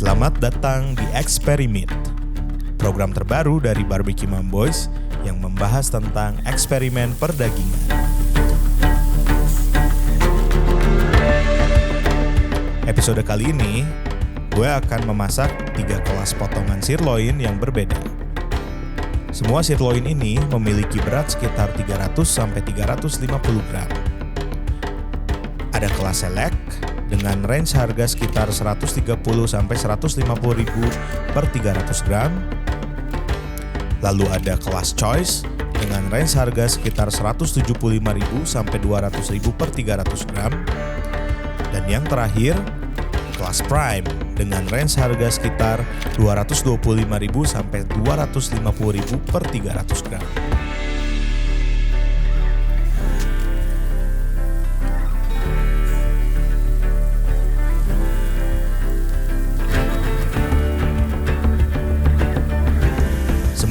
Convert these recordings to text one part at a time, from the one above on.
Selamat datang di Experiment, program terbaru dari Barbecue Mom Boys yang membahas tentang eksperimen perdagingan. Episode kali ini, gue akan memasak 3 kelas potongan sirloin yang berbeda. Semua sirloin ini memiliki berat sekitar 300-350 gram. Ada kelas select dengan range harga sekitar 130-150 ribu per 300 gram. Lalu ada kelas choice dengan range harga sekitar 175.000 sampai 200.000 per 300 gram. Dan yang terakhir, kelas prime dengan range harga sekitar 225.000 sampai 250.000 per 300 gram.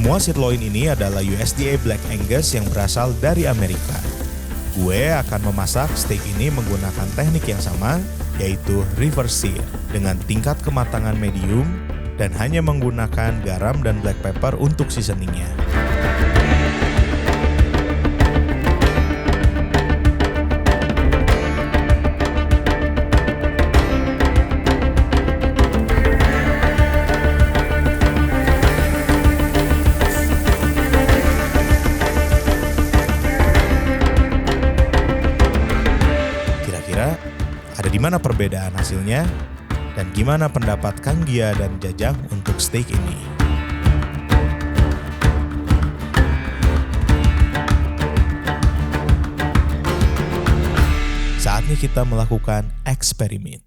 Semua sirloin ini adalah USDA Black Angus yang berasal dari Amerika. Gue akan memasak steak ini menggunakan teknik yang sama, yaitu reverse sear dengan tingkat kematangan medium dan hanya menggunakan garam dan black pepper untuk seasoningnya. Ada di mana perbedaan hasilnya dan gimana pendapat Kang Gia dan Jajang untuk steak ini? Saatnya kita melakukan eksperimen.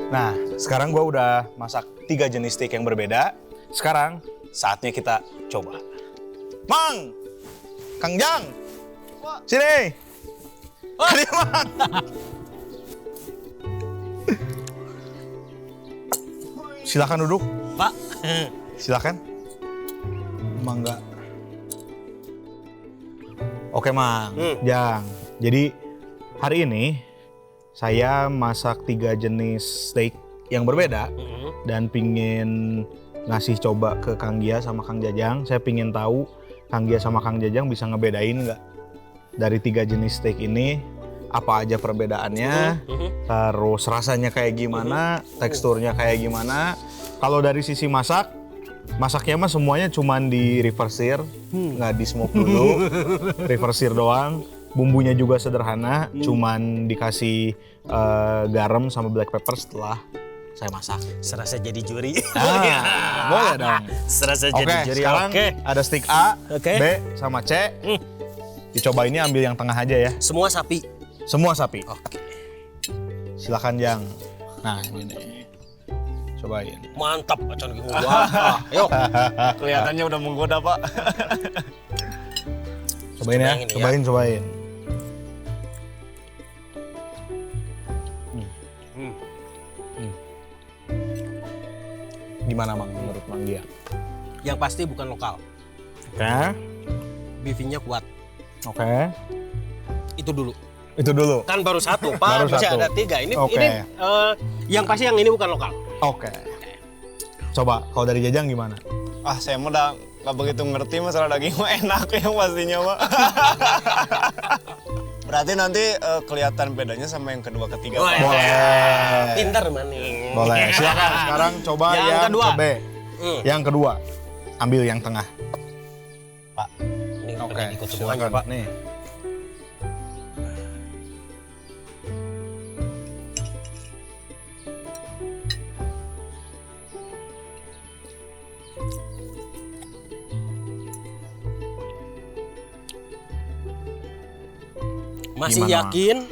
Nah, sekarang gue udah masak 3 jenis steak yang berbeda. Sekarang saatnya kita coba. Mang! Kang Jang! Sini! Sini, Mang! Silakan duduk. Pak. Silakan. Mangga. Oke, Mang. Jang. Jadi, hari ini saya masak 3 jenis steak yang berbeda. Dan pingin ngasih coba ke Kang Gia sama Kang Jajang. Saya pingin tahu Kang Gia sama Kang Jajang bisa ngebedain nggak dari 3 jenis steak ini apa aja perbedaannya, terus rasanya kayak gimana, teksturnya kayak gimana. Kalau dari sisi masaknya mah semuanya cuman di reverse sear, nggak di smoke dulu, reverse sear doang. Bumbunya juga sederhana, cuman dikasih garam sama black pepper setelah saya masak. Serasa jadi juri. Boleh dong. Serasa jadi juri. Sekarang ada steak A, B, sama C. Dicoba ini ambil yang tengah aja ya. Semua sapi. Semua sapi. Oke. Silakan Jang. Nah ini nih. Cobain. Mantap acan gua. Ayo. Kelihatannya udah menggoda, Pak. Cobain ya. Cobain. Gimana Mang menurut Mang Gia? Yang pasti bukan lokal. Oke. Beefingnya kuat. Oke. Itu dulu. Kan baru 1, Pak. Baru Masih 1. ada 3. Ini Oke. yang pasti yang ini bukan lokal. Oke. Coba kalau dari Jajang gimana? Saya mah udah gak begitu ngerti masalah daging mah enak yang pastinya, Pak. Berarti nanti kelihatan bedanya sama yang kedua ketiga, Pak. Boleh. Pinter maning. Boleh. Silakan sekarang coba yang kedua. ke B. Yang kedua. Ambil yang tengah. Pak. Ini Oke. ikut semuanya, Silakan Pak. Nih. Masih Gimana? yakin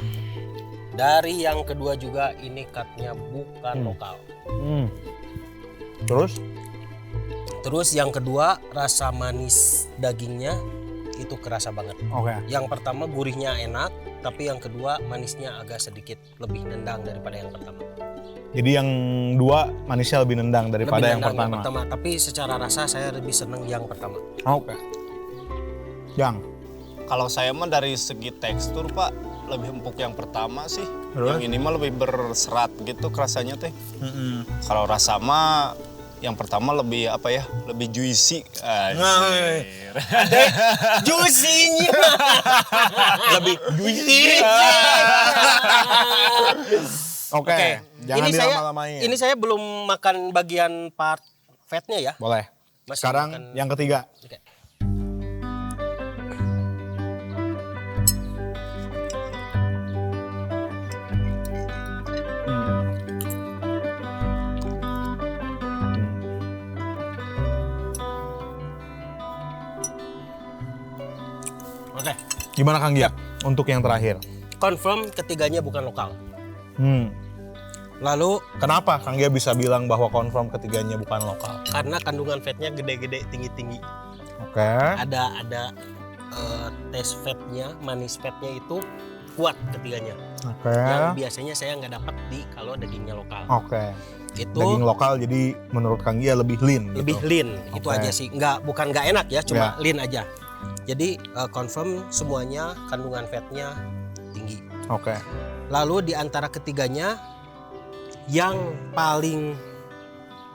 dari yang kedua juga ini cutnya bukan lokal. Terus yang kedua rasa manis dagingnya itu kerasa banget. Oke. Yang pertama gurihnya enak, tapi yang kedua manisnya agak sedikit lebih nendang daripada yang pertama. Jadi yang dua manisnya lebih nendang daripada yang pertama. Tapi secara rasa saya lebih seneng yang pertama. Oke. Yang Kalau saya mah dari segi tekstur, Pak, lebih empuk yang pertama sih. Terus? Yang ini mah lebih berserat gitu rasanya teh. Kalau rasa mah yang pertama lebih apa ya? Lebih juicy. Juicy-nya. Lebih juicy. Oke, jangan dilama-lamain. Ini saya belum makan bagian part fatnya ya. Boleh. Masih Sekarang makan- yang ketiga. Oke. Oke. Gimana Kang Gia untuk yang terakhir? Confirm ketiganya bukan lokal. Lalu Kenapa Kang Gia bisa bilang bahwa confirm ketiganya bukan lokal? karena kandungan fatnya gede-gede, tinggi-tinggi. Oke. Ada taste fatnya, manis fatnya itu kuat ketiganya. Oke. Yang biasanya saya nggak dapat di kalau dagingnya lokal. Oke. Itu Daging lokal jadi menurut Kang Gia lebih lean lebih gitu. lean, itu Oke. aja sih. Bukan nggak enak ya, cuma Ya. lean aja. Jadi confirm semuanya kandungan fatnya tinggi. Oke. Lalu di antara ketiganya yang paling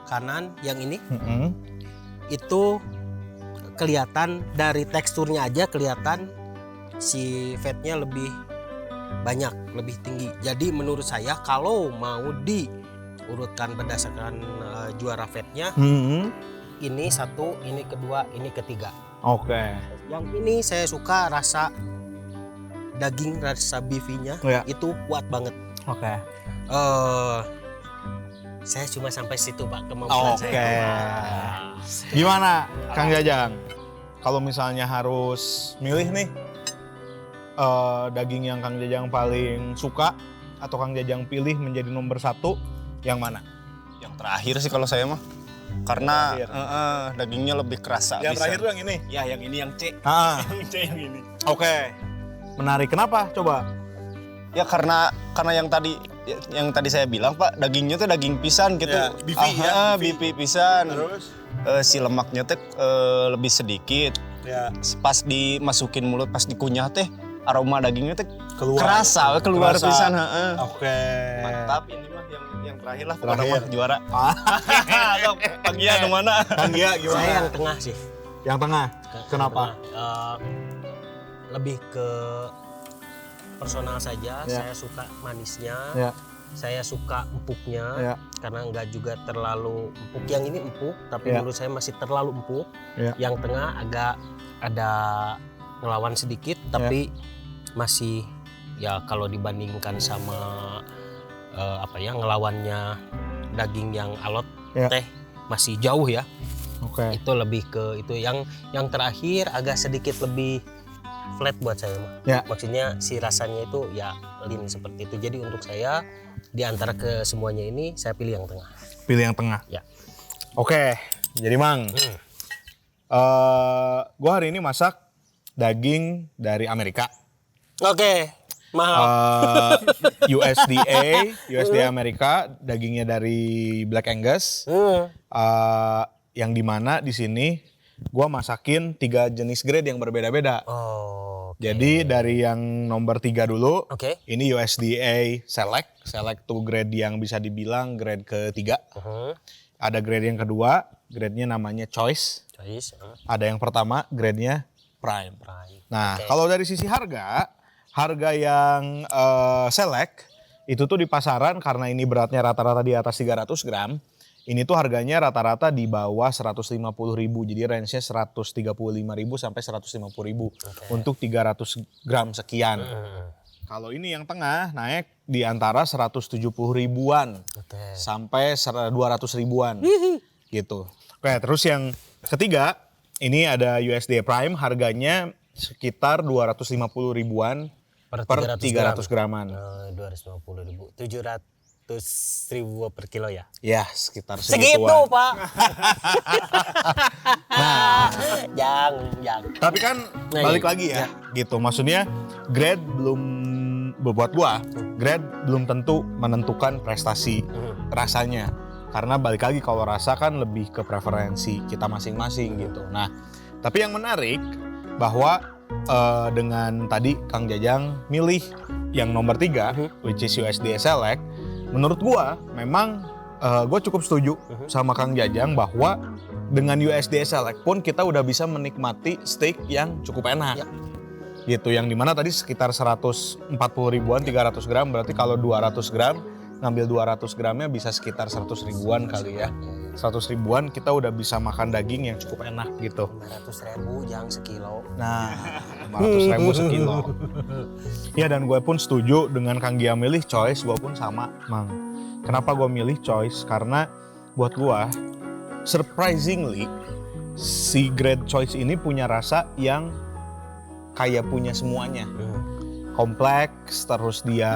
kanan yang ini itu kelihatan dari teksturnya aja kelihatan si fatnya lebih banyak, lebih tinggi. Jadi menurut saya kalau mau diurutkan berdasarkan juara fatnya, ini satu, ini kedua, ini ketiga. Oke. Yang ini saya suka rasa daging, rasa beefy-nya Ya. itu kuat banget. Oke. Saya cuma sampai situ Pak kemampuan Oke. saya. Gimana Kang Jajang? Kalau misalnya harus milih nih daging yang Kang Jajang paling suka atau Kang Jajang pilih menjadi nomor 1, yang mana? Yang terakhir sih kalau saya mah. Karena dagingnya lebih kerasa. bisa. tuh yang ini. Ya yang ini yang C. Yang C yang ini. Oke. Menarik. Kenapa? Coba. Ya karena yang tadi saya bilang Pak, dagingnya tuh daging pisan gitu. Ya, beefy ya, beefy. beefy pisan. Terus? Si lemaknya teh lebih sedikit. Ya. Pas dimasukin mulut, pas dikunyah teh aroma dagingnya teh Keluar. keluar Kerasa. pisan. Oke. Mantap, ini mah yang terakhir lah. Terakhir. Pokoknya mah juara. Pagi ada mana? Kang Gia gimana? Saya yang tengah sih. Yang tengah. Kenapa? Lebih ke personal saja. Ya. Saya suka manisnya. Ya. Saya suka empuknya. Ya. Karena nggak juga terlalu empuk. Yang ini empuk, tapi Ya. menurut saya masih terlalu empuk. Ya. Yang tengah agak ada ngelawan sedikit, tapi masih ya kalau dibandingkan sama ngelawannya daging yang alot Ya. teh masih jauh ya. Oke. Itu lebih ke itu yang terakhir agak sedikit lebih flat buat saya mah. Ya. Maksudnya si rasanya itu ya lean seperti itu. Jadi untuk saya di antara ke semuanya ini saya pilih yang tengah. Pilih yang tengah. Ya. Oke. Jadi Mang, gua hari ini masak daging dari Amerika. Oke. Mahal. USDA Amerika, dagingnya dari Black Angus. Yang dimana di sini gua masakin 3 jenis grade yang berbeda-beda. Oh. Jadi dari yang nomor 3 dulu, Oke. ini USDA Select tuh grade yang bisa dibilang grade ketiga. Ada grade yang kedua, grade-nya namanya Choice. Ada yang pertama, grade-nya Prime. Nah, Oke. kalau dari sisi harga yang Select itu tuh di pasaran karena ini beratnya rata-rata di atas 300 gram. Ini tuh harganya rata-rata di bawah 150.000, jadi range-nya 135.000 sampai 150.000 untuk 300 gram sekian. Kalau ini yang tengah naik di antara 170.000-an sampai 200 ribuan gitu. Oke, terus yang ketiga ini ada USDA Prime, harganya sekitar 250 ribuan per 300 graman. 250.000, 700.000 per kilo ya? Ya, sekitar Segitu segituan. Pak. Jangan. Tapi kan Nah, balik iya. lagi ya, gitu. Maksudnya grade belum buat gua, grade belum tentu menentukan prestasi rasanya. Karena balik lagi kalau rasa kan lebih ke preferensi kita masing-masing gitu. Nah, tapi yang menarik bahwa dengan tadi Kang Jajang milih yang nomor 3, which is USDA Select, menurut gua memang gue cukup setuju sama Kang Jajang bahwa dengan USDA Select pun kita udah bisa menikmati steak yang cukup enak. Gitu, yang dimana tadi sekitar 140 ribuan 300 gram, berarti kalau 200 gram ngambil 200 gramnya bisa sekitar 100 ribuan kali ya. 100 ribuan kita udah bisa makan daging yang cukup enak gitu. 500 ribu jangan sekilo. Nah, 500 ribu sekilo. Ya, dan gue pun setuju dengan Kang Gia milih Choice, gue pun sama, Mang. Kenapa gue milih Choice? Karena buat gue, surprisingly, si grade Choice ini punya rasa yang kayak punya semuanya. Kompleks, terus dia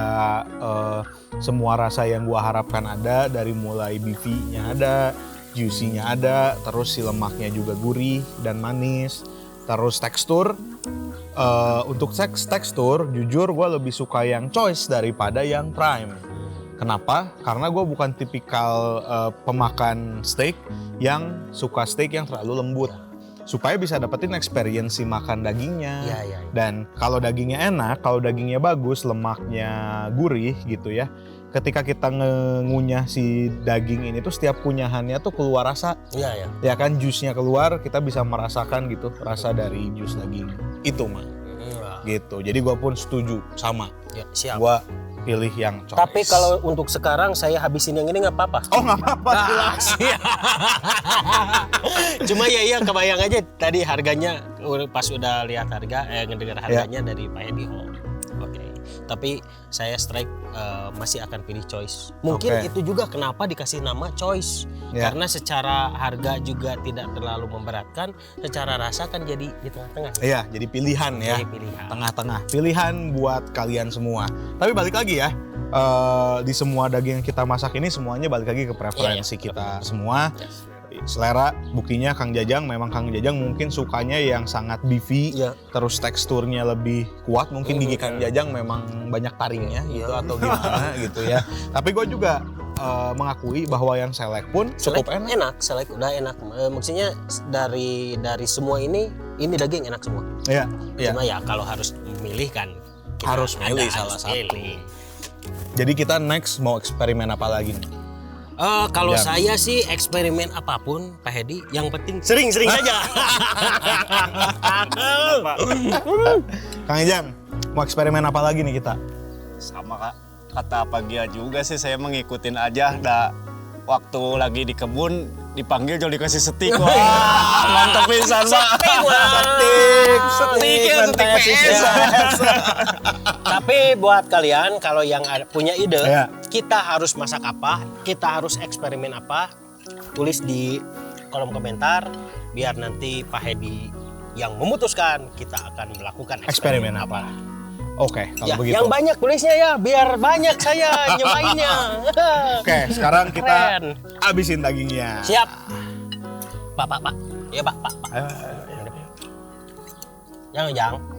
semua rasa yang gua harapkan ada, dari mulai beefy-nya ada, juicy-nya ada, terus si lemaknya juga gurih dan manis. Terus tekstur, untuk tekstur jujur gua lebih suka yang Choice daripada yang Prime. Kenapa? Karena gue bukan tipikal pemakan steak yang suka steak yang terlalu lembut. Supaya bisa dapetin experience si makan dagingnya. Dan kalau dagingnya enak, kalau dagingnya bagus, lemaknya gurih gitu ya. Ketika kita ngunyah si daging ini tuh setiap kunyahannya tuh keluar rasa. Ya kan, jusnya keluar, kita bisa merasakan gitu rasa dari jus daging itu mah. Gitu. Jadi gue pun setuju sama. Ya, siap. Gue pilih yang Choice. Tapi kalau untuk sekarang saya habisin yang ini nggak apa-apa. Oh, nggak apa-apa. Cuma ya kebayang aja tadi harganya pas udah lihat harga, ngedengar harganya dari Pak Hedi. Oke. Tapi saya strike masih akan pilih Choice. Mungkin itu juga kenapa dikasih nama Choice. Karena secara harga juga tidak terlalu memberatkan, secara rasa kan jadi di tengah-tengah. Iya, jadi pilihan ya. Tengah-tengah. Pilihan buat kalian semua. Tapi balik lagi ya, di semua daging yang kita masak ini semuanya balik lagi ke preferensi kita semua. Selera, buktinya Kang Jajang mungkin sukanya yang sangat beefy, terus teksturnya lebih kuat, mungkin gigi Kang Jajang memang banyak taringnya gitu atau gimana gitu ya. Tapi gue juga mengakui bahwa yang Select pun cukup enak. Select udah enak. Maksudnya dari semua ini daging enak semua. Iya. Cuma ya kalau harus memilih kan harus milih salah satu. Jadi kita next mau eksperimen apa lagi nih? Kalau saya sih eksperimen apapun Pak Hedi, yang penting sering-sering saja. Kang Jajang, mau eksperimen apa lagi nih kita? Sama Kak, kata Pak Gia juga sih saya mengikutin aja. Waktu lagi di kebun dipanggil jadi dikasih setik. Wah, mantap pisan Pak. Setik PS. Tapi buat kalian kalau yang punya ide, kita harus masak apa, kita harus eksperimen apa, tulis di kolom komentar biar nanti Pak Hedi yang memutuskan kita akan melakukan eksperimen apa. Oke, kalau begitu. Yang banyak tulisnya ya, biar banyak saya nyobainnya. Oke, sekarang kita habisin dagingnya. Siap. Pak. Ya, Pak. Jangan.